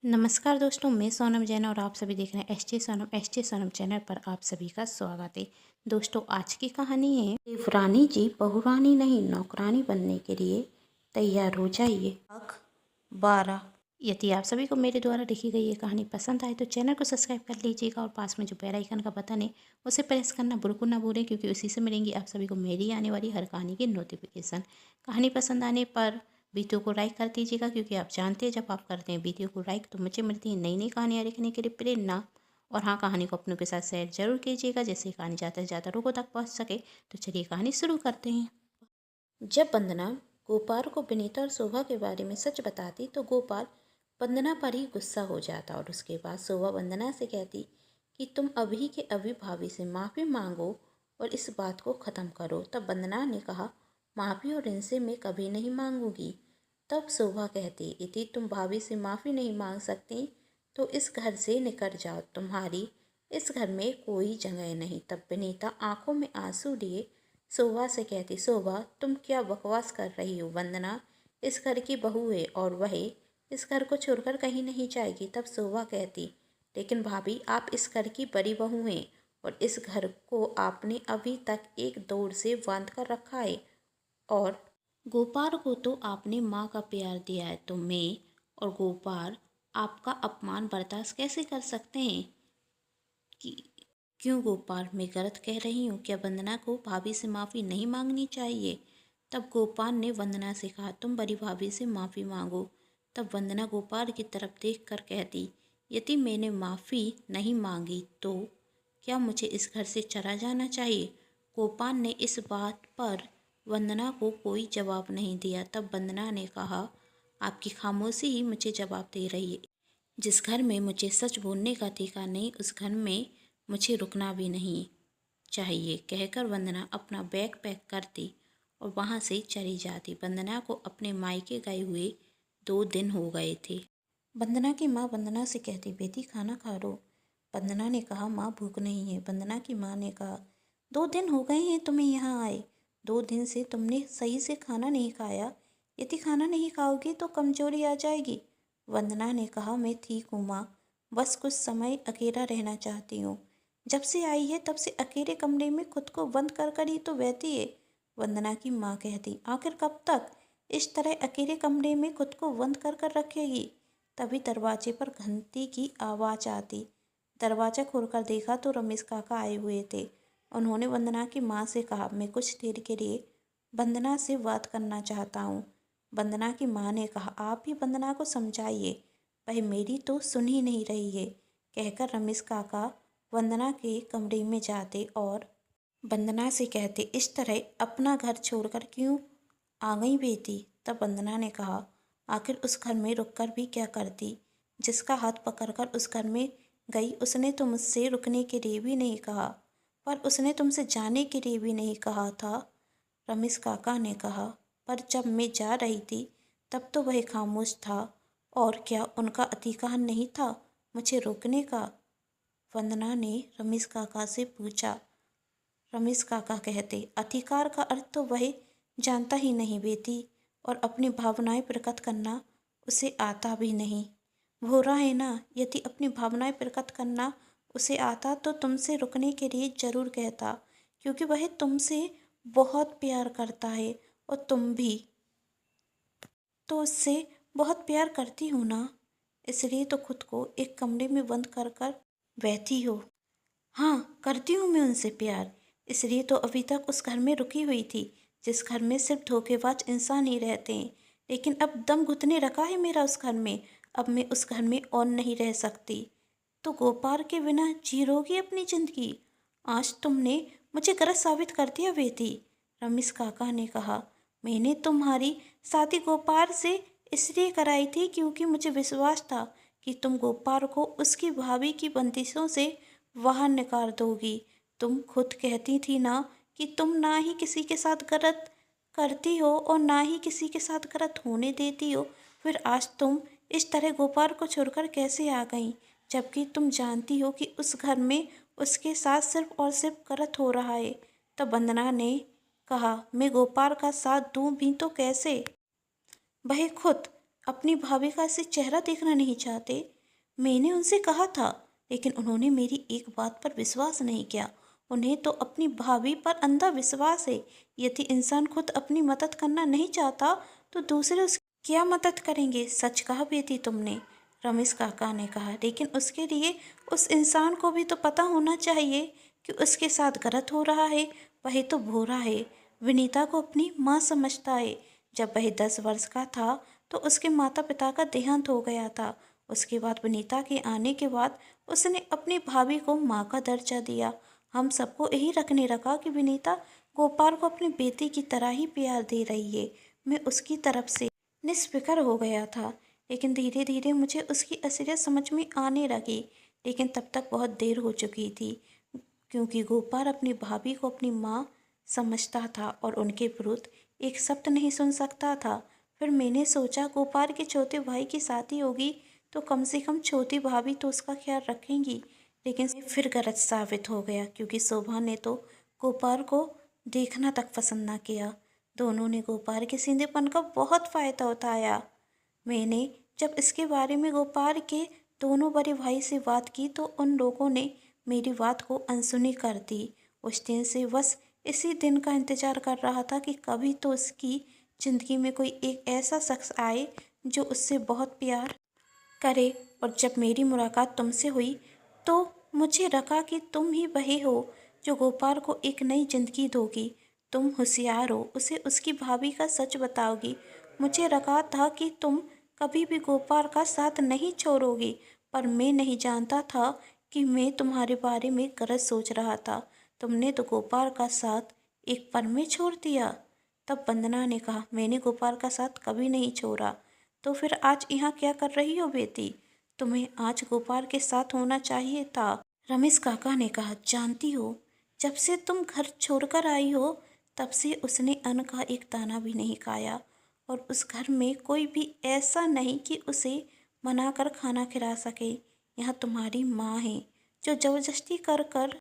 नमस्कार दोस्तों, मैं सोनम जैन और आप सभी देख रहे हैं एस टी सोनम चैनल पर आप सभी का स्वागत है। दोस्तों, आज की कहानी है देवरानी जी बहुरानी नहीं नौकरानी बनने के लिए तैयार हो जाइए। भाग 12। यदि आप सभी को मेरे द्वारा लिखी गई ये कहानी पसंद आए तो चैनल को सब्सक्राइब कर लीजिएगा और पास में जो बेल आइकन का बटन है उसे प्रेस करना बिल्कुल ना भूलें, क्योंकि उसी से मिलेंगी आप सभी को मेरी आने वाली हर कहानी की नोटिफिकेशन। कहानी पसंद आने पर वीडियो को लाइक कर दीजिएगा, क्योंकि आप जानते हैं जब आप करते हैं वीडियो को लाइक तो मुझे मिलती है नई नई कहानियाँ लिखने के लिए प्रेरणा। और हाँ, कहानी को अपनों के साथ शेयर जरूर कीजिएगा, जैसे कहानी ज़्यादा से ज़्यादा लोगों तक पहुँच सके। तो चलिए कहानी शुरू करते हैं। जब वंदना गोपाल को विनीता और शोभा के बारे में सच बताती तो गोपाल वंदना पर ही गुस्सा हो जाता, और उसके बाद शोभा वंदना से कहती कि तुम अभी के अभी भाभी से माफ़ी मांगो और इस बात को ख़त्म करो। तब वंदना ने कहा, माफ़ी और इनसे मैं कभी नहीं मांगूंगी। तब शोभा कहती, यदि तुम भाभी से माफ़ी नहीं मांग सकती तो इस घर से निकल जाओ, तुम्हारी इस घर में कोई जगह नहीं। तब विनीता आंखों में आंसू लिए शोभा से कहती, शोभा तुम क्या बकवास कर रही हो? वंदना इस घर की बहू है और वह इस घर को छोड़कर कहीं नहीं जाएगी। तब शोभा कहती, लेकिन भाभी आप इस घर की बड़ी बहू हैं और इस घर को आपने अभी तक एक दौर से बांध कर रखा है, और गोपाल को तो आपने माँ का प्यार दिया है, तो मैं और गोपाल आपका अपमान बर्दाश्त कैसे कर सकते हैं? कि क्यों गोपाल, मैं गलत कह रही हूँ? क्या वंदना को भाभी से माफ़ी नहीं मांगनी चाहिए? तब गोपाल ने वंदना से कहा, तुम बड़ी भाभी से माफ़ी मांगो। तब वंदना गोपाल की तरफ देख कर कहती, यदि मैंने माफ़ी नहीं मांगी तो क्या मुझे इस घर से चला जाना चाहिए? गोपाल ने इस बात पर वंदना को कोई जवाब नहीं दिया। तब वंदना ने कहा, आपकी खामोशी ही मुझे जवाब दे रही है। जिस घर में मुझे सच बोलने का अधिकार नहीं, उस घर में मुझे रुकना भी नहीं चाहिए। कहकर वंदना अपना बैग पैक करती और वहाँ से चली जाती। वंदना को अपने मायके गए हुए 2 दिन हो गए थे। वंदना की माँ वंदना से कहती, बेटी खाना खा लो। वंदना ने कहा, माँ भूख नहीं है। वंदना की माँ ने कहा, 2 दिन हो गए हैं तुम्हें यहाँ आए, 2 दिन से तुमने सही से खाना नहीं खाया। यदि खाना नहीं खाओगी तो कमजोरी आ जाएगी। वंदना ने कहा, मैं ठीक हूँ माँ, बस कुछ समय अकेला रहना चाहती हूँ। जब से आई है तब से अकेले कमरे में खुद को बंद कर कर ही तो बहती है। वंदना की माँ कहती, आखिर कब तक इस तरह अकेले कमरे में खुद को बंद कर कर रखेगी? तभी दरवाजे पर घंटी की आवाज़ आती। दरवाज़ा खोलकर देखा तो रमेश काका आए हुए थे। उन्होंने वंदना की माँ से कहा, मैं कुछ देर के लिए वंदना से बात करना चाहता हूँ। वंदना की माँ ने कहा, आप ही वंदना को समझाइए, वह मेरी तो सुन ही नहीं रही है। कहकर रमेश काका वंदना के कमरे में जाते और वंदना से कहते, इस तरह अपना घर छोड़कर क्यों आ गई बेटी? तब वंदना ने कहा, आखिर उस घर में रुककर भी क्या करती? जिसका हाथ पकड़कर उस घर में गई उसने तो मुझसे रुकने के लिए भी नहीं कहा, पर उसने तुमसे जाने के लिए भी नहीं कहा था। रमेश काका ने कहा, पर जब मैं जा रही थी तब तो वह खामोश था, और क्या उनका अधिकार नहीं था मुझे रोकने का? वंदना ने रमेश काका से पूछा। रमेश काका कहते, अधिकार का अर्थ तो वह जानता ही नहीं बेटी, और अपनी भावनाएं प्रकट करना उसे आता भी नहीं। भोरा है ना, यदि अपनी भावनाएं प्रकट करना उसे आता तो तुमसे रुकने के लिए जरूर कहता, क्योंकि वह तुमसे बहुत प्यार करता है और तुम भी तो उससे बहुत प्यार करती हो ना, इसलिए तो खुद को एक कमरे में बंद कर कर बैठी हो। हाँ, करती हूँ मैं उनसे प्यार, इसलिए तो अभी तक उस घर में रुकी हुई थी जिस घर में सिर्फ धोखेबाज इंसान ही रहते हैं। लेकिन अब दम घुटने रखा है मेरा उस घर में, अब मैं उस घर में और नहीं रह सकती। तो गोपाल के बिना जी लोगी अपनी जिंदगी? आज तुमने मुझे गलत साबित कर दिया बेटी। रमेश काका ने कहा, मैंने तुम्हारी शादी गोपाल से इसलिए कराई थी क्योंकि मुझे विश्वास था कि तुम गोपाल को उसकी भाभी की बंदिशों से बाहर निकाल दोगी। तुम खुद कहती थी ना कि तुम ना ही किसी के साथ गलत करती हो और ना ही किसी के साथ गलत होने देती हो, फिर आज तुम इस तरह गोपाल को छोड़कर कैसे आ गई, जबकि तुम जानती हो कि उस घर में उसके साथ सिर्फ और सिर्फ गलत हो रहा है। तब वंदना ने कहा, मैं गोपाल का साथ दूं भी तो कैसे? वह खुद अपनी भाभी का ऐसे चेहरा देखना नहीं चाहते। मैंने उनसे कहा था, लेकिन उन्होंने मेरी एक बात पर विश्वास नहीं किया। उन्हें तो अपनी भाभी पर अंधा विश्वास है। यदि इंसान खुद अपनी मदद करना नहीं चाहता तो दूसरे उसकी क्या मदद करेंगे। सच कहा बेटी तुमने, रमेश काका ने कहा, लेकिन उसके लिए उस इंसान को भी तो पता होना चाहिए कि उसके साथ गलत हो रहा है। वही तो भोरा है। विनीता को अपनी माँ समझता है। जब वह 10 वर्ष का था तो उसके माता पिता का देहांत हो गया था। उसके बाद विनीता के आने के बाद उसने अपनी भाभी को माँ का दर्जा दिया। हम सबको यही रखने रखा कि विनीता गोपाल को अपनी बेटी की तरह ही प्यार दे रही है। मैं उसकी तरफ से निस्फिक्र हो गया था, लेकिन धीरे धीरे मुझे उसकी असलियत समझ में आने लगी। लेकिन तब तक बहुत देर हो चुकी थी, क्योंकि गोपाल अपनी भाभी को अपनी माँ समझता था और उनके विरुद्ध एक शब्द नहीं सुन सकता था। फिर मैंने सोचा गोपाल के छोटे भाई की शादी होगी तो कम से कम छोटी भाभी तो उसका ख्याल रखेंगी। लेकिन फिर गलत साबित हो गया, क्योंकि शोभा ने तो गोपाल को देखना तक पसंद न किया। दोनों ने गोपाल के सीधेपन का बहुत फायदा उठाया। मैंने जब इसके बारे में गोपाल के दोनों बड़े भाई से बात की तो उन लोगों ने मेरी बात को अनसुनी कर दी। उस दिन से बस इसी दिन का इंतजार कर रहा था कि कभी तो उसकी ज़िंदगी में कोई एक ऐसा शख्स आए जो उससे बहुत प्यार करे। और जब मेरी मुलाकात तुमसे हुई तो मुझे लगा कि तुम ही वही हो जो गोपाल को एक नई जिंदगी दोगी। तुम होशियार हो, उसे उसकी भाभी का सच बताओगी। मुझे लगा था कि तुम कभी भी गोपाल का साथ नहीं छोड़ोगी, पर मैं नहीं जानता था कि मैं तुम्हारे बारे में गलत सोच रहा था। तुमने तो गोपाल का साथ एक पल में छोड़ दिया। तब वंदना ने कहा, मैंने गोपाल का साथ कभी नहीं छोड़ा। तो फिर आज यहाँ क्या कर रही हो बेटी? तुम्हें आज गोपाल के साथ होना चाहिए था। रमेश काका ने कहा, जानती हो, जब से तुम घर छोड़कर आई हो तब से उसने अन्न का एक दाना भी नहीं खाया। और उस घर में कोई भी ऐसा नहीं कि उसे मना कर खाना खिला सके। यहाँ तुम्हारी माँ है जो जबरदस्ती कर कर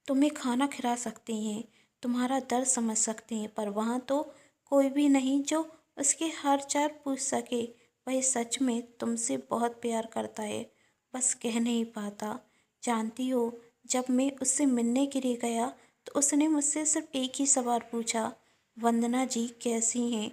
तुम्हें खाना खिला सकती हैं, तुम्हारा दर्द समझ सकती हैं, पर वहाँ तो कोई भी नहीं जो उसके हाल चाल पूछ सके। वह सच में तुमसे बहुत प्यार करता है, बस कह नहीं पाता। जानती हो, जब मैं उससे मिलने के लिए गया तो उसने मुझसे सिर्फ एक ही सवाल पूछा, वंदना जी कैसी हैं?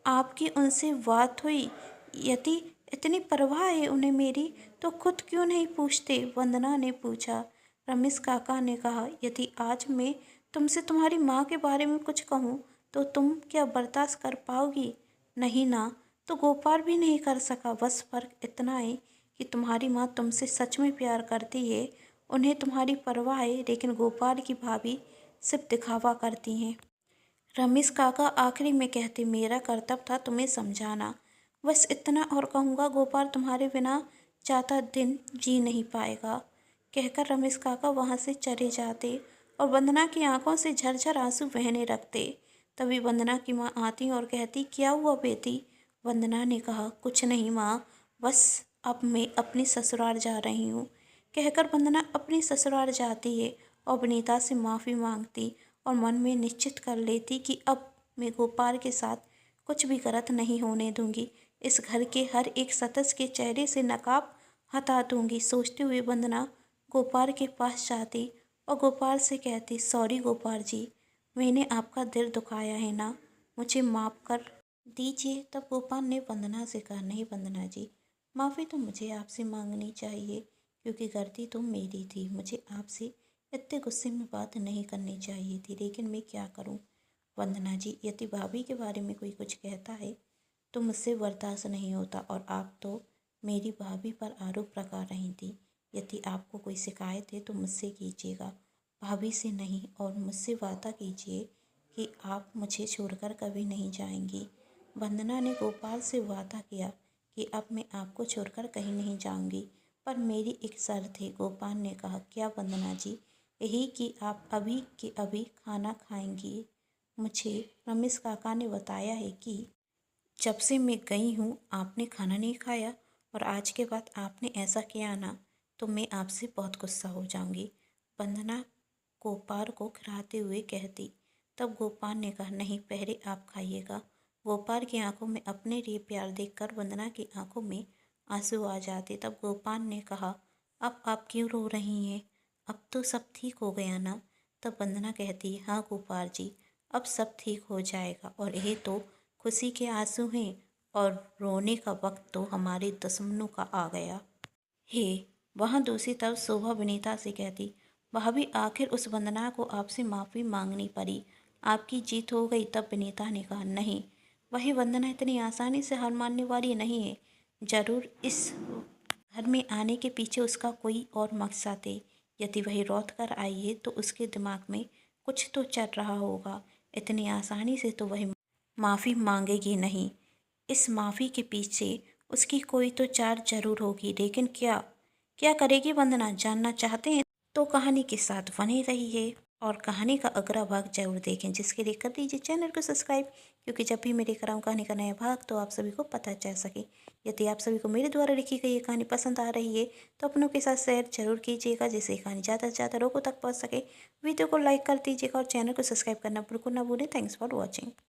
आपकी उनसे बात हुई? यदि इतनी परवाह है उन्हें मेरी तो खुद क्यों नहीं पूछते? वंदना ने पूछा। रमेश काका ने कहा, यदि आज मैं तुमसे तुम्हारी माँ के बारे में कुछ कहूँ तो तुम क्या बर्दाश्त कर पाओगी? नहीं ना, तो गोपाल भी नहीं कर सका। बस फर्क इतना है कि तुम्हारी माँ तुमसे सच में प्यार करती है, उन्हें तुम्हारी परवाह है, लेकिन गोपाल की भाभी सिर्फ दिखावा करती हैं। रमेश काका आखिरी में कहते, मेरा कर्तव्य था तुम्हें समझाना, बस इतना और कहूँगा, गोपाल तुम्हारे बिना ज़्यादा दिन जी नहीं पाएगा। कहकर रमेश काका वहाँ से चले जाते और वंदना की आंखों से झरझर आंसू बहने लगते। तभी वंदना की माँ आती और कहती, क्या हुआ बेटी? वंदना ने कहा, कुछ नहीं माँ, बस अब मैं अपनी ससुराल जा रही हूँ। कहकर वंदना अपनी ससुराल जाती है और विनीता से माफ़ी मांगती और मन में निश्चित कर लेती कि अब मैं गोपाल के साथ कुछ भी गलत नहीं होने दूंगी। इस घर के हर एक सदस्य के चेहरे से नकाब हटा दूंगी। सोचते हुए वंदना गोपाल के पास जाती और गोपाल से कहती, सॉरी गोपाल जी, मैंने आपका दिल दुखाया है ना, मुझे माफ़ कर दीजिए। तब गोपाल ने वंदना से कहा, नहीं वंदना जी, माफ़ी तो मुझे आपसे मांगनी चाहिए, क्योंकि गलती तो मेरी थी। मुझे आपसे इतने गुस्से में बात नहीं करनी चाहिए थी, लेकिन मैं क्या करूं? वंदना जी, यदि भाभी के बारे में कोई कुछ कहता है तो मुझसे बर्दाश्त नहीं होता, और आप तो मेरी भाभी पर आरोप लगा रही थी। यदि आपको कोई शिकायत है तो मुझसे कीजिएगा, भाभी से नहीं। और मुझसे वादा कीजिए कि आप मुझे छोड़कर कभी नहीं जाएंगी। वंदना ने गोपाल से वादा किया कि अब मैं आपको छोड़कर कहीं नहीं जाऊंगी, पर मेरी एक शर्त है। गोपाल ने कहा, क्या वंदना जी? यही कि आप अभी के अभी खाना खाएंगी। मुझे रमेश काका ने बताया है कि जब से मैं गई हूँ आपने खाना नहीं खाया, और आज के बाद आपने ऐसा किया ना तो मैं आपसे बहुत गुस्सा हो जाऊंगी। वंदना गोपाल को खिलाते हुए कहती। तब गोपाल ने कहा, नहीं, पहले आप खाइएगा। गोपाल की आंखों में अपने लिए प्यार देखकर वंदना की आंखों में आंसू आ जाते। तब गोपाल ने कहा, अब आप क्यों रो रही हैं? अब तो सब ठीक हो गया ना? तब वंदना कहती, हाँ गोपाल जी, अब सब ठीक हो जाएगा और ये तो खुशी के आंसू हैं और रोने का वक्त तो हमारे दुश्मनों का आ गया। हे वहाँ दूसरी तरफ शोभा विनीता से कहती, भाभी आखिर उस वंदना को आपसे माफ़ी मांगनी पड़ी, आपकी जीत हो गई। तब विनीता ने कहा, नहीं, वही वंदना इतनी आसानी से हार मानने वाली नहीं है। जरूर इस घर में आने के पीछे उसका कोई और मकसद है। यदि वही लौट कर आई है तो उसके दिमाग में कुछ तो चल रहा होगा। इतनी आसानी से तो वही माफ़ी मांगेगी नहीं। इस माफ़ी के पीछे उसकी कोई तो चाल जरूर होगी, लेकिन क्या क्या करेगी वंदना, जानना चाहते हैं तो कहानी के साथ बने रहिए और कहानी का अगला भाग जरूर देखें, जिसके लिए कर लीजिए चैनल को सब्सक्राइब, क्योंकि जब भी मेरे कराऊँ कहानी का नया भाग तो आप सभी को पता चल सके। यदि आप सभी को मेरे द्वारा लिखी गई ये कहानी पसंद आ रही है तो अपनों के साथ शेयर जरूर कीजिएगा, जिससे कहानी ज़्यादा से ज़्यादा लोगों तक पहुँच सके। वीडियो को लाइक कर दीजिएगा और चैनल को सब्सक्राइब करना बिल्कुल ना भूलें। Thanks for watching.